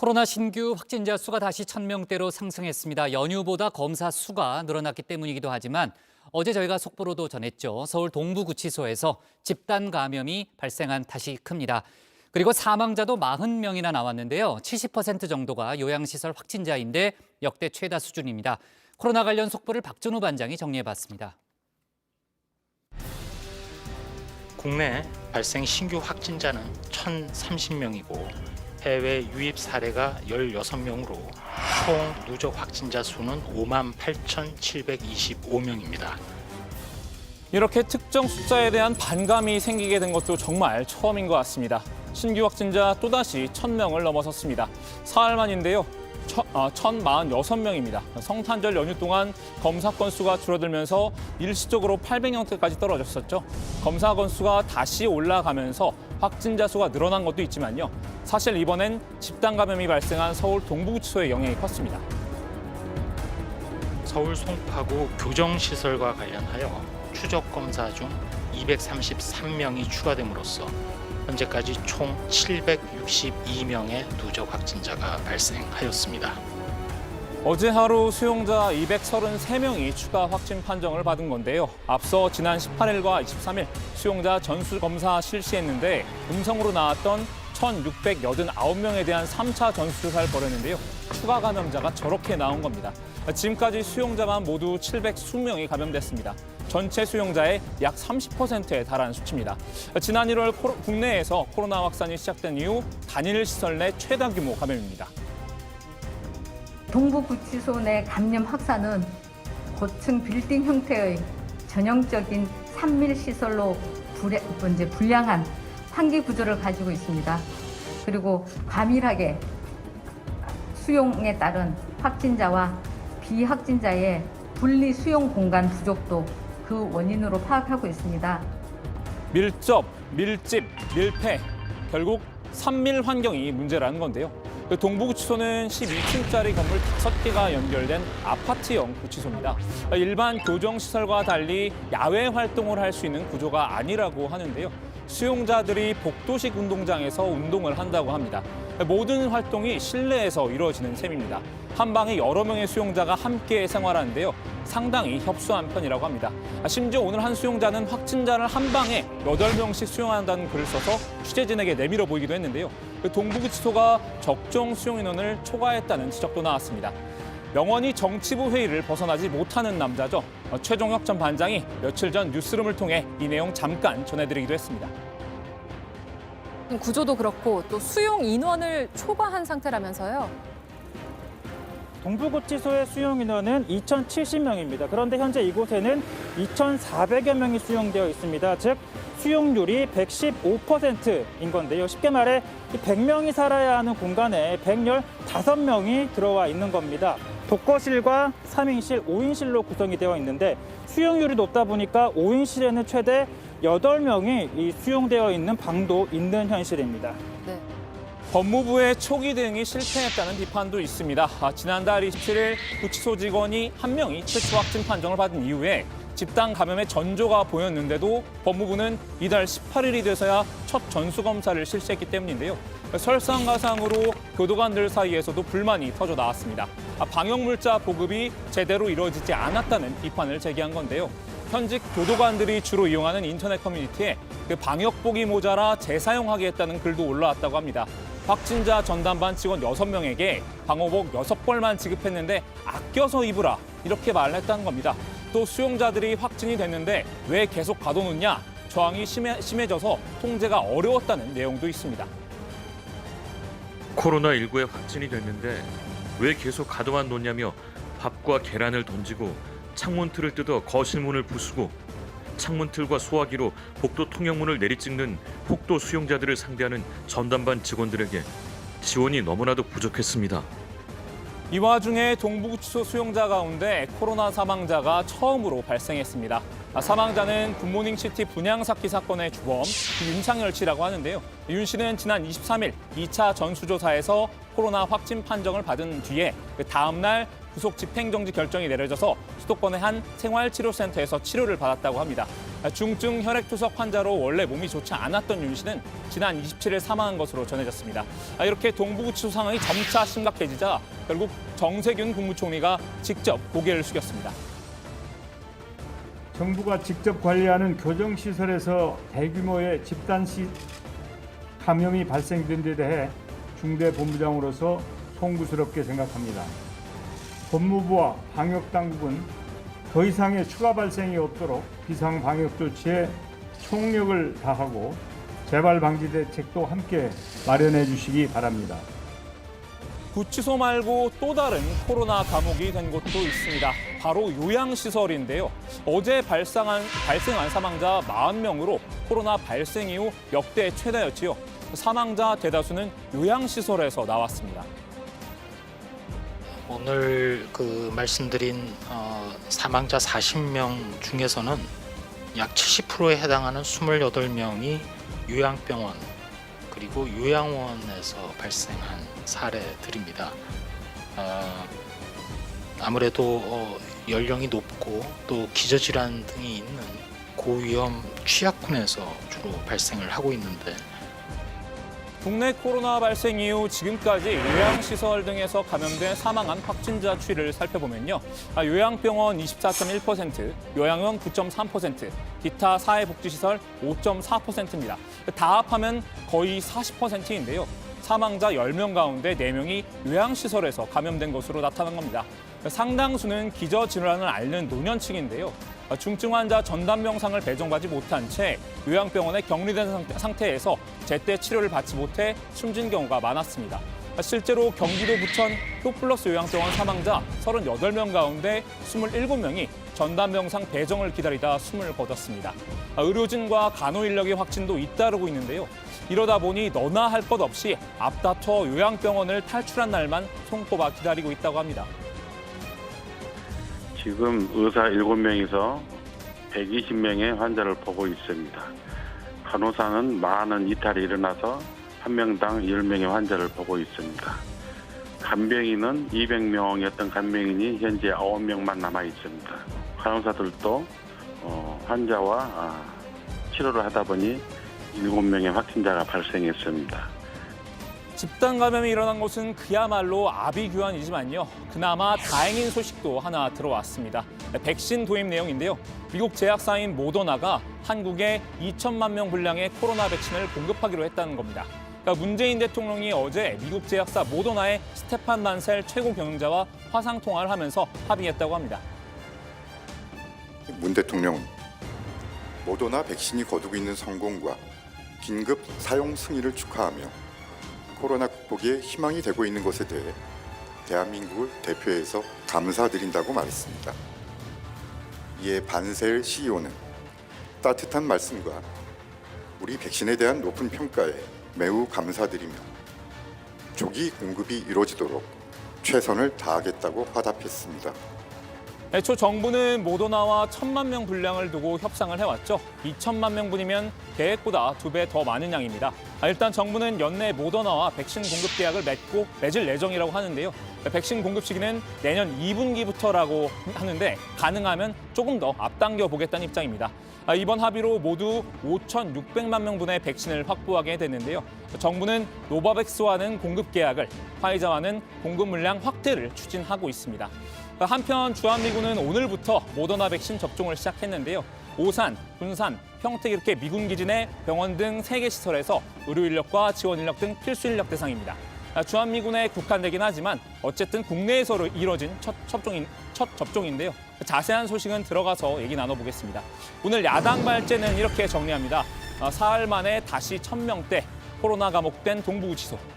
코로나 신규 확진자 수가 다시 1,000명대로 상승했습니다. 연휴보다 검사 수가 늘어났기 때문이기도 하지만 어제 저희가 속보로도 전했죠. 서울 동부구치소에서 집단 감염이 발생한 탓이 큽니다. 그리고 사망자도 40명이나 나왔는데요. 70% 정도가 요양시설 확진자인데 역대 최다 수준입니다. 코로나 관련 속보를 박준호 반장이 정리해봤습니다. 국내 발생 신규 확진자는 1,030명이고 해외 유입 사례가 16명으로 총 누적 확진자 수는 58,725명입니다. 이렇게 특정 숫자에 대한 반감이 생기게 된 것도 정말 처음인 것 같습니다. 신규 확진자 또다시 1,000명을 넘어섰습니다. 사흘 만인데요. 1,046명입니다. 성탄절 연휴 동안 검사 건수가 줄어들면서 일시적으로 800명대까지 떨어졌었죠. 검사 건수가 다시 올라가면서 확진자 수가 늘어난 것도 있지만요. 사실 이번엔 집단 감염이 발생한 서울 동부구치소의 영향이 컸습니다. 서울 송파구 교정시설과 관련하여 추적 검사 중 233명이 추가됨으로써 현재까지 총 762명의 누적 확진자가 발생하였습니다. 어제 하루 수용자 233명이 추가 확진 판정을 받은 건데요. 앞서 지난 18일과 23일 수용자 전수검사 실시했는데 음성으로 나왔던 1,689명에 대한 3차 전수조사를 벌였는데요. 추가 감염자가 저렇게 나온 겁니다. 지금까지 수용자만 모두 720명이 감염됐습니다. 전체 수용자의 약 30%에 달하는 수치입니다. 지난 1월 국내에서 코로나 확산이 시작된 이후 단일 시설 내 최다 규모 감염입니다. 동부구치소 내 감염 확산은 고층 빌딩 형태의 전형적인 산밀 시설로 불량한 환기 구조를 가지고 있습니다. 그리고 과밀하게 수용에 따른 확진자와 비확진자의 분리 수용 공간 부족도 그 원인으로 파악하고 있습니다. 밀접, 밀집, 밀폐, 결국 산밀 환경이 문제라는 건데요. 동부구치소는 12층짜리 건물 5개가 연결된 아파트형 구치소입니다. 일반 교정시설과 달리 야외 활동을 할 수 있는 구조가 아니라고 하는데요. 수용자들이 복도식 운동장에서 운동을 한다고 합니다. 모든 활동이 실내에서 이루어지는 셈입니다. 한 방에 여러 명의 수용자가 함께 생활하는데요. 상당히 협소한 편이라고 합니다. 심지어 오늘 한 수용자는 확진자를 한 방에 8명씩 수용한다는 글을 써서 취재진에게 내밀어 보이기도 했는데요. 동부구치소가 적정 수용 인원을 초과했다는 지적도 나왔습니다. 영원히 정치부 회의를 벗어나지 못하는 남자죠. 최종혁 전 반장이 며칠 전 뉴스룸을 통해 이 내용 잠깐 전해드리기도 했습니다. 구조도 그렇고 또 수용 인원을 초과한 상태라면서요. 동부구치소의 수용 인원은 2,070명입니다. 그런데 현재 이곳에는 2,400여 명이 수용되어 있습니다. 즉 수용률이 115%인 건데요. 쉽게 말해 100명이 살아야 하는 공간에 115명이 들어와 있는 겁니다. 독거실과 3인실, 5인실로 구성이 되어 있는데 수용률이 높다 보니까 5인실에는 최대 8명이 수용되어 있는 방도 있는 현실입니다. 네. 법무부의 초기 대응이 실패했다는 비판도 있습니다. 지난달 27일 구치소 직원이 한 명이 최초 확진 판정을 받은 이후에 집단 감염의 전조가 보였는데도 법무부는 이달 18일이 돼서야 첫 전수검사를 실시했기 때문인데요. 설상가상으로 교도관들 사이에서도 불만이 터져 나왔습니다. 방역물자 보급이 제대로 이루어지지 않았다는 비판을 제기한 건데요. 현직 교도관들이 주로 이용하는 인터넷 커뮤니티에 방역복이 모자라 재사용하게 했다는 글도 올라왔다고 합니다. 확진자 전담반 직원 6명에게 방호복 6벌만 지급했는데 아껴서 입으라 이렇게 말했다는 겁니다. 또 수용자들이 확진이 됐는데 왜 계속 가둬놓냐 저항이 심해져서 통제가 어려웠다는 내용도 있습니다. 코로나19에 확진이 됐는데 왜 계속 가둬만 놓냐며 밥과 계란을 던지고 창문틀을 뜯어 거실문을 부수고 창문틀과 소화기로 복도 통영문을 내리찍는 폭도 수용자들을 상대하는 전담반 직원들에게 지원이 너무나도 부족했습니다. 이 와중에 동부구치소 수용자 가운데 코로나 사망자가 처음으로 발생했습니다. 사망자는 굿모닝시티 분향사키 사건의 주범 윤창열 씨라고 하는데요. 윤 씨는 지난 23일 2차 전수조사에서 코로나 확진 판정을 받은 뒤에 다음 날 구속 집행정지 결정이 내려져서 수도권의 한 생활치료센터에서 치료를 받았다고 합니다. 중증 혈액투석 환자로 원래 몸이 좋지 않았던 윤 씨는 지난 27일 사망한 것으로 전해졌습니다. 이렇게 동부구치소 상황이 점차 심각해지자 결국 정세균 국무총리가 직접 고개를 숙였습니다. 정부가 직접 관리하는 교정시설에서 대규모의 집단 감염이 발생된 데 대해 중대본부장으로서 송구스럽게 생각합니다. 법무부와 방역당국은 더 이상의 추가 발생이 없도록 비상방역 조치에 총력을 다하고 재발 방지 대책도 함께 마련해 주시기 바랍니다. 구치소 말고 또 다른 코로나 감옥이 된 곳도 있습니다. 바로 요양시설인데요. 어제 발생한 사망자 40명으로 코로나 발생 이후 역대 최다였지요. 사망자 대다수는 요양시설에서 나왔습니다. 오늘 말씀드린 사망자 40명 중에서는 약 70%에 해당하는 28명이 요양병원 그리고 요양원에서 발생한 사례들입니다. 아무래도 연령이 높고 또 기저질환 등이 있는 고위험 취약군에서 주로 발생을 하고 있는데 국내 코로나 발생 이후 지금까지 요양시설 등에서 감염된 사망한 확진자 추이를 살펴보면요. 요양병원 24.1%, 요양원 9.3%, 기타 사회복지시설 5.4%입니다. 다 합하면 거의 40%인데요. 사망자 10명 가운데 4명이 요양시설에서 감염된 것으로 나타난 겁니다. 상당수는 기저질환을 앓는 노년층인데요. 중증 환자 전담 병상을 배정받지 못한 채 요양병원에 격리된 상태에서 제때 치료를 받지 못해 숨진 경우가 많았습니다. 실제로 경기도 부천 효플러스 요양병원 사망자 38명 가운데 27명이 전담 병상 배정을 기다리다 숨을 거뒀습니다. 의료진과 간호 인력의 확진도 잇따르고 있는데요. 이러다 보니 너나 할 것 없이 앞다퉈 요양병원을 탈출한 날만 손꼽아 기다리고 있다고 합니다. 지금 의사 7명에서 120명의 환자를 보고 있습니다. 간호사는 많은 이탈이 일어나서 한 명당 10명의 환자를 보고 있습니다. 간병인은 200명이었던 간병인이 현재 9명만 남아 있습니다. 간호사들도 환자와 치료를 하다 보니 7명의 확진자가 발생했습니다. 집단 감염이 일어난 곳은 그야말로 아비규환이지만요. 그나마 다행인 소식도 하나 들어왔습니다. 백신 도입 내용인데요. 미국 제약사인 모더나가 한국에 2천만 명 분량의 코로나 백신을 공급하기로 했다는 겁니다. 문재인 대통령이 어제 미국 제약사 모더나의 스테판 만셀 최고 경영자와 화상 통화를 하면서 합의했다고 합니다. 문 대통령은 모더나 백신이 거두고 있는 성공과 긴급 사용 승인을 축하하며 코로나 극복에 희망이 되고 있는 것에 대해 대한민국을 대표해서 감사드린다고 말했습니다. 이에 반셀 CEO는 따뜻한 말씀과 우리 백신에 대한 높은 평가에 매우 감사드리며 조기 공급이 이루어지도록 최선을 다하겠다고 화답했습니다. 애초 정부는 모더나와 1,000만 명 분량을 두고 협상을 해왔죠. 2천만 명분이면 계획보다 2배 더 많은 양입니다. 일단 정부는 연내 모더나와 백신 공급 계약을 맺을 예정이라고 하는데요. 백신 공급 시기는 내년 2분기부터라고 하는데 가능하면 조금 더 앞당겨 보겠다는 입장입니다. 이번 합의로 모두 5,600만 명분의 백신을 확보하게 됐는데요. 정부는 노바백스와는 공급 계약을, 화이자와는 공급 물량 확대를 추진하고 있습니다. 한편 주한미군은 오늘부터 모더나 백신 접종을 시작했는데요. 오산, 군산, 평택 이렇게 미군 기지 내 병원 등 3개 시설에서 의료 인력과 지원 인력 등 필수 인력 대상입니다. 주한미군에 국한되긴 하지만 어쨌든 국내에서 이뤄진 첫 접종인데요. 자세한 소식은 들어가서 얘기 나눠보겠습니다. 오늘 야당 발제는 이렇게 정리합니다. 사흘 만에 다시 1,000명대 코로나 감옥된 동부구치소.